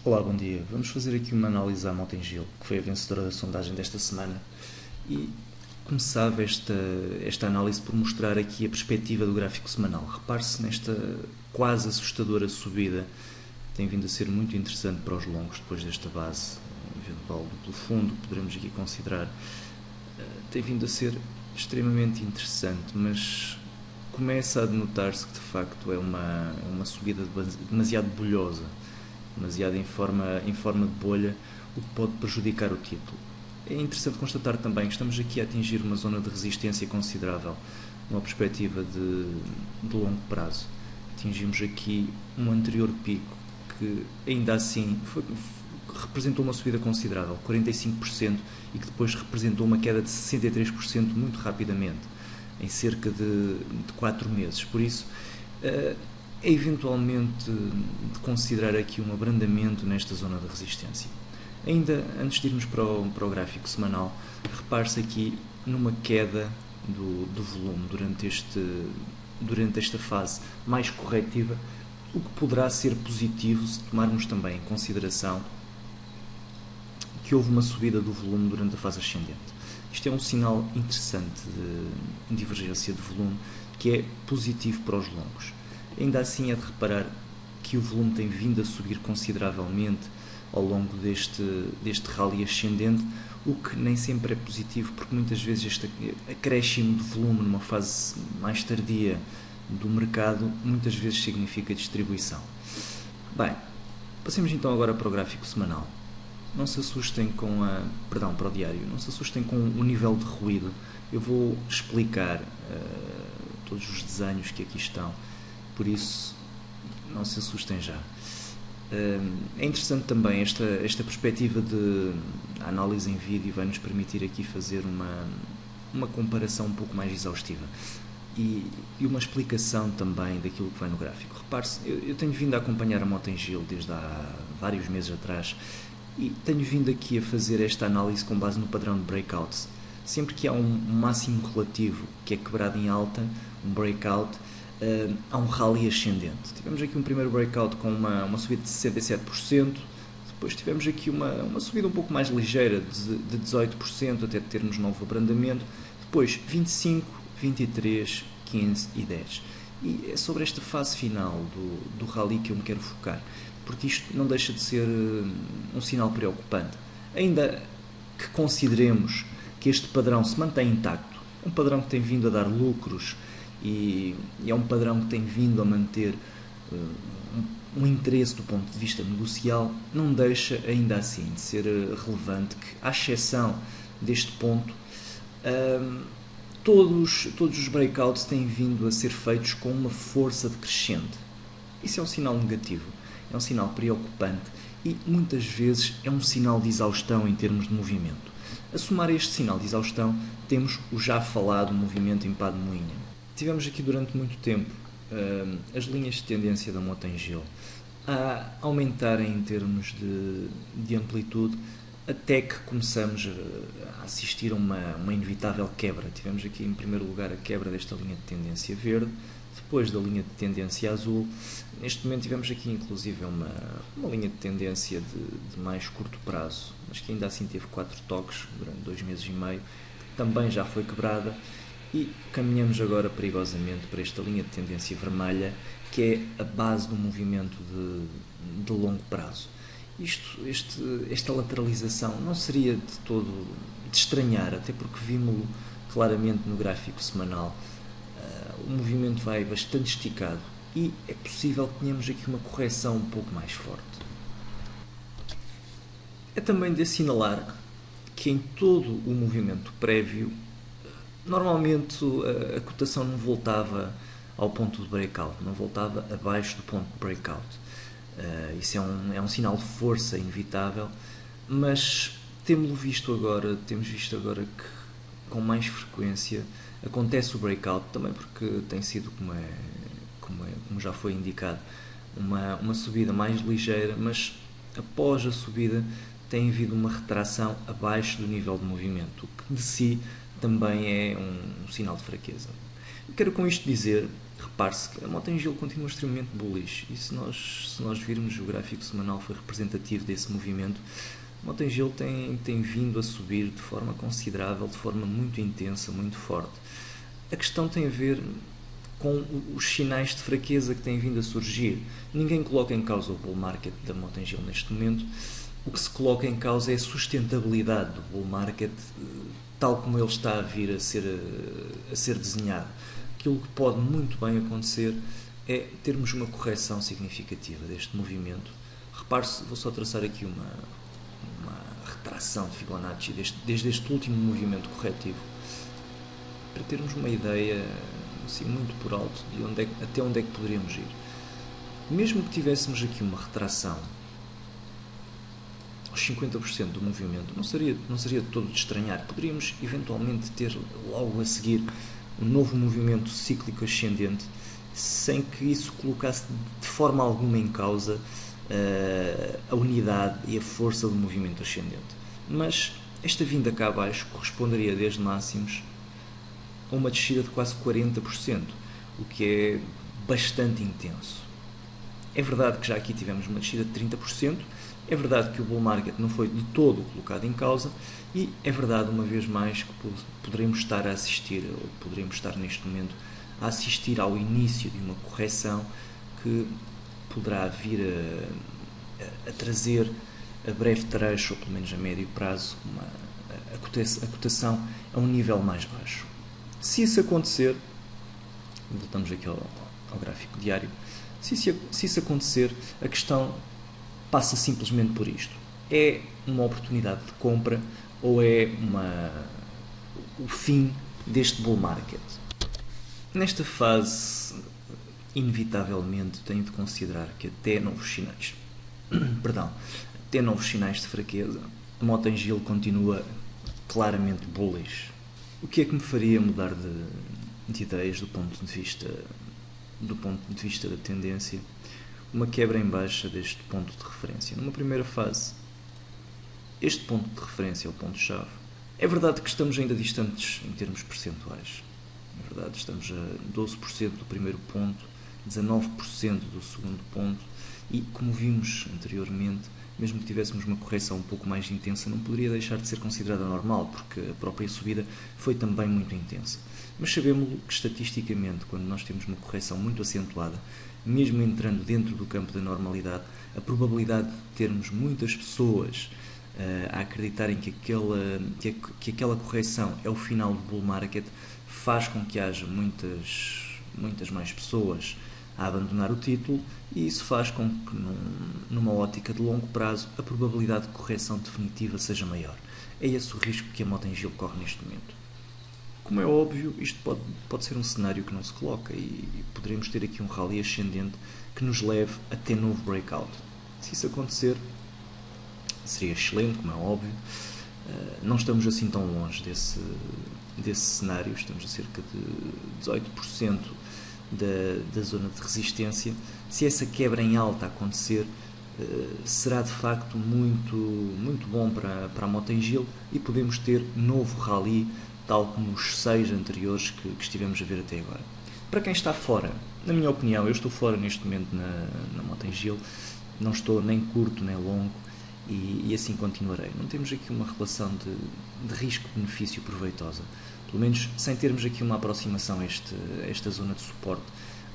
Olá, bom dia. Vamos fazer aqui uma análise à Motengil, que foi a vencedora da sondagem desta semana. E começava esta análise por mostrar aqui a perspectiva do gráfico semanal. Repare-se nesta quase assustadora subida. Tem vindo a ser muito interessante para os longos, depois desta base eventual duplo fundo, que poderemos aqui considerar. Tem vindo a ser extremamente interessante, mas começa a denotar-se que de facto é uma subida demasiado bolhosa, demasiado em forma de bolha, o que pode prejudicar o título. É interessante constatar também que estamos aqui a atingir uma zona de resistência considerável, numa perspectiva de longo prazo. Atingimos aqui um anterior pico que ainda assim representou uma subida considerável, 45%, e que depois representou uma queda de 63% muito rapidamente, em cerca de 4 meses. Por isso, é eventualmente de considerar aqui um abrandamento nesta zona de resistência. Ainda antes de irmos para o gráfico semanal, repare-se aqui numa queda do volume durante esta fase mais corretiva, o que poderá ser positivo se tomarmos também em consideração que houve uma subida do volume durante a fase ascendente. Isto é um sinal interessante de divergência de volume, que é positivo para os longos. Ainda assim é de reparar que o volume tem vindo a subir consideravelmente ao longo deste rally ascendente, o que nem sempre é positivo, porque muitas vezes este acréscimo de volume numa fase mais tardia do mercado, muitas vezes significa distribuição. Bem, passemos então agora para o gráfico semanal. Não se assustem para o diário, não se assustem com o nível de ruído. Eu vou explicar todos os desenhos que aqui estão, por isso não se assustem já. É interessante também esta perspectiva de análise em vídeo, vai nos permitir aqui fazer uma comparação um pouco mais exaustiva e uma explicação também daquilo que vai no gráfico. Repare-se, eu tenho vindo a acompanhar a Motengil desde há vários meses atrás e tenho vindo aqui a fazer esta análise com base no padrão de breakouts. Sempre que há um máximo relativo que é quebrado em alta, um breakout, há um rally ascendente. Tivemos aqui um primeiro breakout com uma subida de 67%, depois tivemos aqui uma subida um pouco mais ligeira de 18% até termos novo abrandamento, depois 25%, 23%, 15% e 10%. E é sobre esta fase final do rally que eu me quero focar, porque isto não deixa de ser um sinal preocupante. Ainda que consideremos que este padrão se mantém intacto, um padrão que tem vindo a dar lucros e é um padrão que tem vindo a manter um interesse do ponto de vista negocial, não deixa ainda assim de ser relevante que, à exceção deste ponto, todos os breakouts têm vindo a ser feitos com uma força decrescente. Isso é um sinal negativo, é um sinal preocupante e muitas vezes é um sinal de exaustão em termos de movimento. A somar este sinal de exaustão, temos o já falado movimento em pá de moinha. Tivemos aqui durante muito tempo as linhas de tendência da Motengil a aumentarem em termos de amplitude, até que começamos a assistir a uma inevitável quebra. Tivemos aqui em primeiro lugar a quebra desta linha de tendência verde, depois da linha de tendência azul. Neste momento tivemos aqui inclusive uma linha de tendência de mais curto prazo, mas que ainda assim teve 4 toques durante 2 meses e meio, que também já foi quebrada, e caminhamos agora perigosamente para esta linha de tendência vermelha, que é a base do movimento de longo prazo. Esta lateralização não seria de todo de estranhar, até porque vimos-lo claramente no gráfico semanal. O movimento vai bastante esticado e é possível que tenhamos aqui uma correção um pouco mais forte. É também de assinalar que em todo o movimento prévio, normalmente a cotação não voltava ao ponto de breakout, não voltava abaixo do ponto de breakout. Isso é um sinal de força inevitável, mas temos visto agora que com mais frequência acontece o breakout, também porque tem sido, como já foi indicado, uma subida mais ligeira, mas após a subida tem havido uma retração abaixo do nível de movimento, o que de si também é um sinal de fraqueza. Quero com isto dizer, repare-se que a Motengil continua extremamente bullish, e se nós virmos o gráfico semanal foi representativo desse movimento. A Motengil tem vindo a subir de forma considerável, de forma muito intensa, muito forte. A questão tem a ver com os sinais de fraqueza que têm vindo a surgir. Ninguém coloca em causa o bull market da Motengil neste momento. O que se coloca em causa é a sustentabilidade do bull market, tal como ele está a vir a ser desenhado. Aquilo que pode muito bem acontecer é termos uma correção significativa deste movimento. Repare-se, vou só traçar aqui uma retração de Fibonacci desde este último movimento corretivo, para termos uma ideia assim, muito por alto de até onde é que poderíamos ir. Mesmo que tivéssemos aqui uma retração aos 50% do movimento, não seria de todo de estranhar. Poderíamos eventualmente ter logo a seguir um novo movimento cíclico ascendente, sem que isso colocasse de forma alguma em causa a unidade e a força do movimento ascendente. Mas esta vinda cá abaixo corresponderia desde máximos a uma descida de quase 40%, o que é bastante intenso. É verdade que já aqui tivemos uma descida de 30%, é verdade que o bull market não foi de todo colocado em causa, e é verdade, uma vez mais, que poderemos estar a assistir, ou poderemos estar neste momento a assistir ao início de uma correção que poderá vir a trazer a breve trecho, ou pelo menos a médio prazo, a cotação a um nível mais baixo. Se isso acontecer, voltamos aqui ao gráfico diário, se isso acontecer, a questão passa simplesmente por isto. É uma oportunidade de compra ou é o fim deste bull market? Nesta fase, inevitavelmente, tenho de considerar que até novos sinais de fraqueza, a Motengil continua claramente bullish. O que é que me faria mudar de ideias do ponto de vista da tendência? Uma quebra em baixa deste ponto de referência. Numa primeira fase, este ponto de referência é o ponto-chave. É verdade que estamos ainda distantes em termos percentuais. É verdade, estamos a 12% do primeiro ponto, 19% do segundo ponto, e como vimos anteriormente, mesmo que tivéssemos uma correção um pouco mais intensa, não poderia deixar de ser considerada normal, porque a própria subida foi também muito intensa. Mas sabemos que estatisticamente, quando nós temos uma correção muito acentuada, mesmo entrando dentro do campo da normalidade, a probabilidade de termos muitas pessoas a acreditarem que aquela correção é o final do bull market faz com que haja muitas mais pessoas a abandonar o título, e isso faz com que, numa ótica de longo prazo, a probabilidade de correção definitiva seja maior. É esse o risco que a Motengil corre neste momento. Como é óbvio, isto pode ser um cenário que não se coloca, e poderemos ter aqui um rally ascendente que nos leve até novo breakout. Se isso acontecer, seria excelente, como é óbvio. Não estamos assim tão longe desse cenário, estamos a cerca de 18% da zona de resistência. Se essa quebra em alta acontecer, será de facto muito bom para a Motengil, e podemos ter novo rally, tal como os 6 anteriores que estivemos a ver até agora. Para quem está fora, na minha opinião, eu estou fora neste momento na Motengil, não estou nem curto nem longo, e assim continuarei. Não temos aqui uma relação de risco-benefício proveitosa, pelo menos sem termos aqui uma aproximação a esta zona de suporte.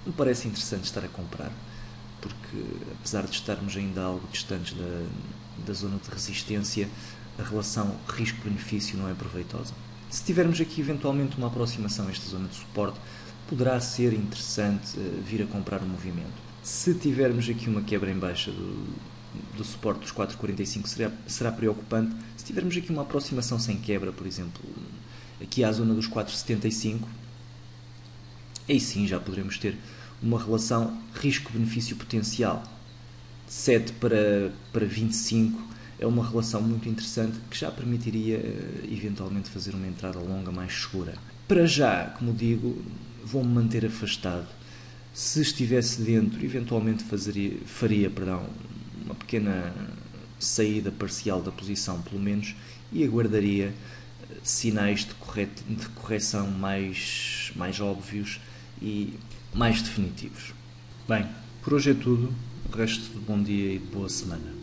Me parece interessante estar a comprar, porque apesar de estarmos ainda algo distantes da zona de resistência, a relação risco-benefício não é proveitosa. Se tivermos aqui eventualmente uma aproximação a esta zona de suporte, poderá ser interessante vir a comprar o movimento. Se tivermos aqui uma quebra em baixa do suporte dos 4,45, será preocupante. Se tivermos aqui uma aproximação sem quebra, por exemplo, aqui à zona dos 4,75, aí sim já poderemos ter uma relação risco-benefício potencial. 7 para 25 é uma relação muito interessante, que já permitiria eventualmente fazer uma entrada longa mais segura. Para já, como digo, vou-me manter afastado. Se estivesse dentro, eventualmente faria uma pequena saída parcial da posição, pelo menos, e aguardaria sinais de correção mais óbvios e mais definitivos. Bem, por hoje é tudo. O resto de bom dia e de boa semana.